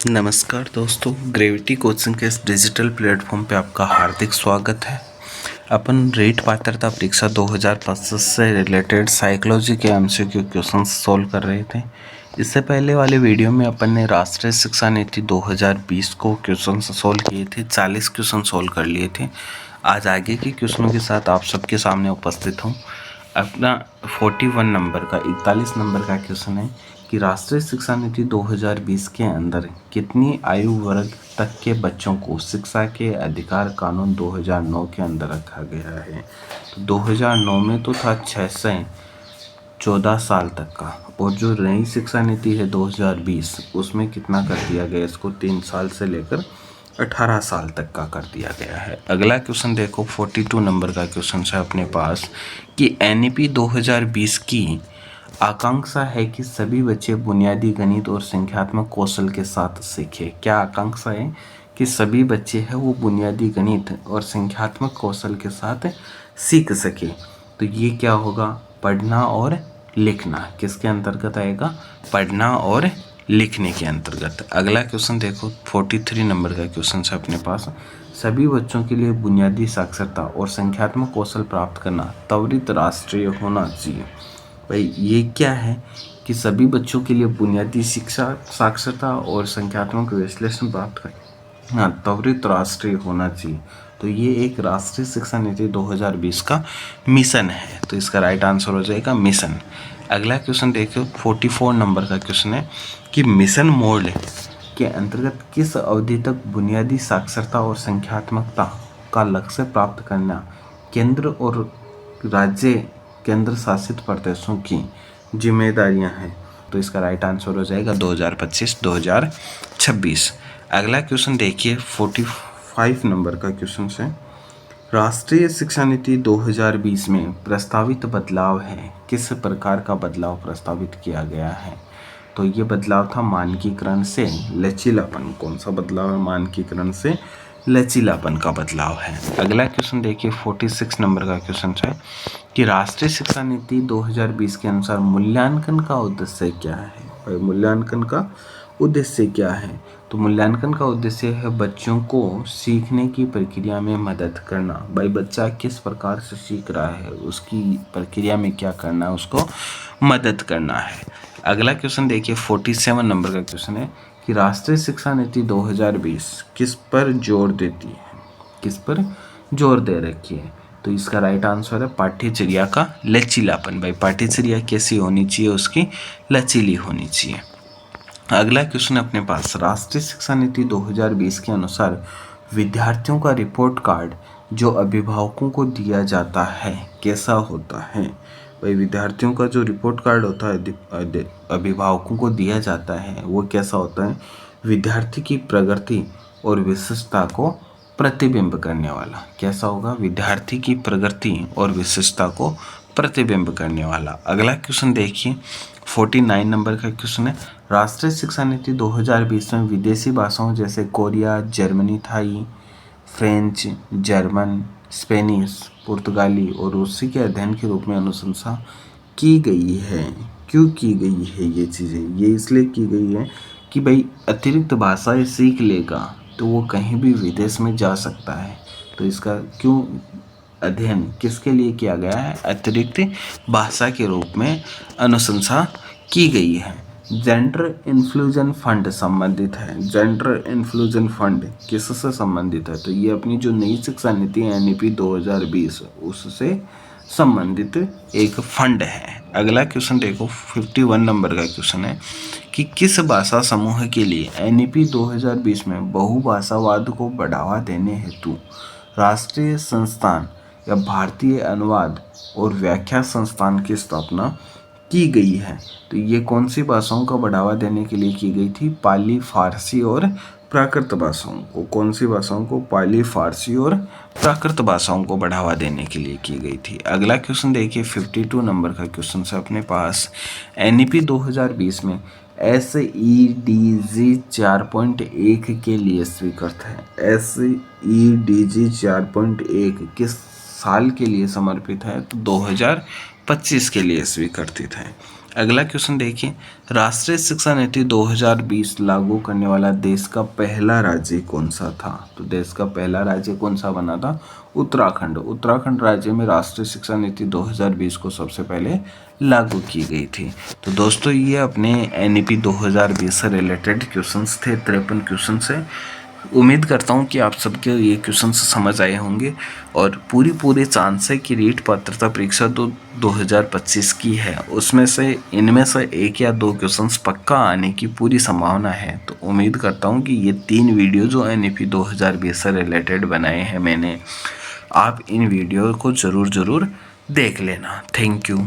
नमस्कार दोस्तों, gravity coaching के इस डिजिटल प्लेटफॉर्म पे आपका हार्दिक स्वागत है। अपन रेट पात्रता परीक्षा 2025 से रिलेटेड साइकोलॉजी के एमसीक्यू क्वेश्चन सोल्व कर रहे थे। इससे पहले वाले वीडियो में अपन ने राष्ट्रीय शिक्षा नीति 2020 को क्वेश्चन सोल्व किए थे, 40 क्वेश्चन सोल्व कर लिए थे। आज आगे के क्वेश्चनों के साथ आप सबके सामने उपस्थित हूँ। अपना 41 नंबर का 41 नंबर का क्वेश्चन है कि राष्ट्रीय शिक्षा नीति 2020 के अंदर कितनी आयु वर्ग तक के बच्चों को शिक्षा के अधिकार कानून 2009 के अंदर रखा गया है। तो 2009 में तो था 6 से 14 साल तक का, और जो नई शिक्षा नीति है 2020 उसमें कितना कर दिया गया, इसको 3 साल से लेकर 18 साल तक का कर दिया गया है। अगला क्वेश्चन देखो, 42 नंबर का क्वेश्चन है अपने पास कि एनईपी 2020 की आकांक्षा है कि सभी बच्चे बुनियादी गणित और संख्यात्मक कौशल के साथ सीखें। क्या आकांक्षा है? कि सभी बच्चे हैं वो बुनियादी गणित और संख्यात्मक कौशल के साथ सीख सके। तो ये क्या होगा? पढ़ना और लिखना। किसके अंतर्गत आएगा? पढ़ना और लिखने के अंतर्गत। अगला क्वेश्चन देखो, 43 नंबर का क्वेश्चन है अपने पास। सभी बच्चों के लिए बुनियादी साक्षरता और संख्यात्मक कौशल प्राप्त करना त्वरित राष्ट्रीय होना चाहिए। भाई ये क्या है कि सभी बच्चों के लिए बुनियादी शिक्षा, साक्षरता और संख्यात्मक विश्लेषण प्राप्त करना त्वरित राष्ट्रीय होना चाहिए। तो ये एक राष्ट्रीय शिक्षा नीति 2020 का मिशन है। तो इसका राइट आंसर हो जाएगा मिशन। अगला क्वेश्चन देखो, 44 नंबर का क्वेश्चन है कि मिशन मोड के अंतर्गत किस अवधि तक बुनियादी साक्षरता और संख्यात्मकता का लक्ष्य प्राप्त करना केंद्र और राज्य केंद्र शासित प्रदेशों की जिम्मेदारियां हैं। तो इसका राइट आंसर हो जाएगा 2025-2026। अगला क्वेश्चन देखिए, 45 नंबर का क्वेश्चन है। राष्ट्रीय शिक्षा नीति 2020 में प्रस्तावित बदलाव है। किस प्रकार का बदलाव प्रस्तावित किया गया है? तो ये बदलाव था मानकीकरण से लचीलापन। कौन सा बदलाव है? मानकीकरण से लचीलापन का बदलाव है। अगला क्वेश्चन देखिए, 46 नंबर का क्वेश्चन है कि राष्ट्रीय शिक्षा नीति 2020 के अनुसार मूल्यांकन का उद्देश्य क्या है? भाई मूल्यांकन का उद्देश्य क्या है? तो मूल्यांकन का उद्देश्य है बच्चों को सीखने की प्रक्रिया में मदद करना। भाई बच्चा किस प्रकार से सीख रहा है, उसकी प्रक्रिया में क्या करना है, उसको मदद करना है। अगला क्वेश्चन देखिए, 47 नंबर का क्वेश्चन है कि राष्ट्रीय शिक्षा नीति 2020 किस पर जोर देती है? किस पर जोर दे रखी है? तो इसका राइट आंसर है पाठ्यचर्या का लचीलापन। भाई पाठ्यचर्या कैसी होनी चाहिए? उसकी लचीली होनी चाहिए। अगला क्वेश्चन अपने पास, राष्ट्रीय शिक्षा नीति 2020 के अनुसार विद्यार्थियों का रिपोर्ट कार्ड जो अभिभावकों को दिया जाता है कैसा होता है? भाई विद्यार्थियों का जो रिपोर्ट कार्ड होता है अभिभावकों को दिया जाता है वो कैसा होता है? विद्यार्थी की प्रगति और विशिष्टता को प्रतिबिंब करने वाला। कैसा होगा? विद्यार्थी की प्रगति और विशिष्टता को प्रतिबिंब करने वाला। अगला क्वेश्चन देखिए, 49 नंबर का क्वेश्चन है। राष्ट्रीय शिक्षा नीति 2020 में विदेशी भाषाओं जैसे Korea, Germany, Thai, French, German, Spanish, पुर्तगाली और रूसी के अध्ययन के रूप में अनुशंसा की गई है। क्यों की गई है ये चीज़ें? ये इसलिए की गई है कि भाई अतिरिक्त भाषाएं सीख लेगा तो वो कहीं भी विदेश में जा सकता है। तो इसका क्यों अध्ययन किसके लिए किया गया है? अतिरिक्त भाषा के रूप में अनुशंसा की गई है। जेंडर इन्फ्लूजन फंड संबंधित है। जेंडर इन्फ्लूजन फंड किससे संबंधित है? तो ये अपनी जो नई शिक्षा नीति है एनईपी 2020 उससे संबंधित एक फंड है। अगला क्वेश्चन देखो, 51 नंबर का क्वेश्चन है कि किस भाषा समूह के लिए एनईपी 2020 में बहुभाषावाद को बढ़ावा देने हेतु राष्ट्रीय संस्थान या भारतीय अनुवाद और व्याख्या संस्थान की स्थापना की गई है? तो ये कौन सी भाषाओं का बढ़ावा देने के लिए की गई थी? पाली, फारसी और प्राकृत भाषाओं को। कौन सी भाषाओं को? पाली, फारसी और प्राकृत भाषाओं को बढ़ावा देने के लिए की गई थी। अगला क्वेश्चन देखिए, 52 नंबर का क्वेश्चन है अपने पास। एनईपी 2020 में SEDG 4.1 के लिए स्वीकृत है। SEDG 4.1 किस साल के लिए समर्पित है? तो 2025 के लिए स्वीकृत है। अगला क्वेश्चन देखिए, राष्ट्रीय शिक्षा नीति 2020 लागू करने वाला देश का पहला राज्य कौन सा था? तो देश का पहला राज्य कौन सा बना था? उत्तराखंड। उत्तराखंड राज्य में राष्ट्रीय शिक्षा नीति 2020 को सबसे पहले लागू की गई थी। तो दोस्तों ये अपने एनईपी 2020 से रिलेटेड क्वेश्चंस थे, 53 क्वेश्चन से। उम्मीद करता हूँ कि आप सबके ये क्वेश्चन समझ आए होंगे और पूरे चांस है कि रीट पात्रता परीक्षा 2025 की है, उसमें से इनमें से एक या दो क्वेश्चंस पक्का आने की पूरी संभावना है। तो उम्मीद करता हूँ कि ये 3 वीडियो जो एनईपी 2020 से रिलेटेड बनाए हैं मैंने, आप इन वीडियो को ज़रूर देख लेना। Thank you.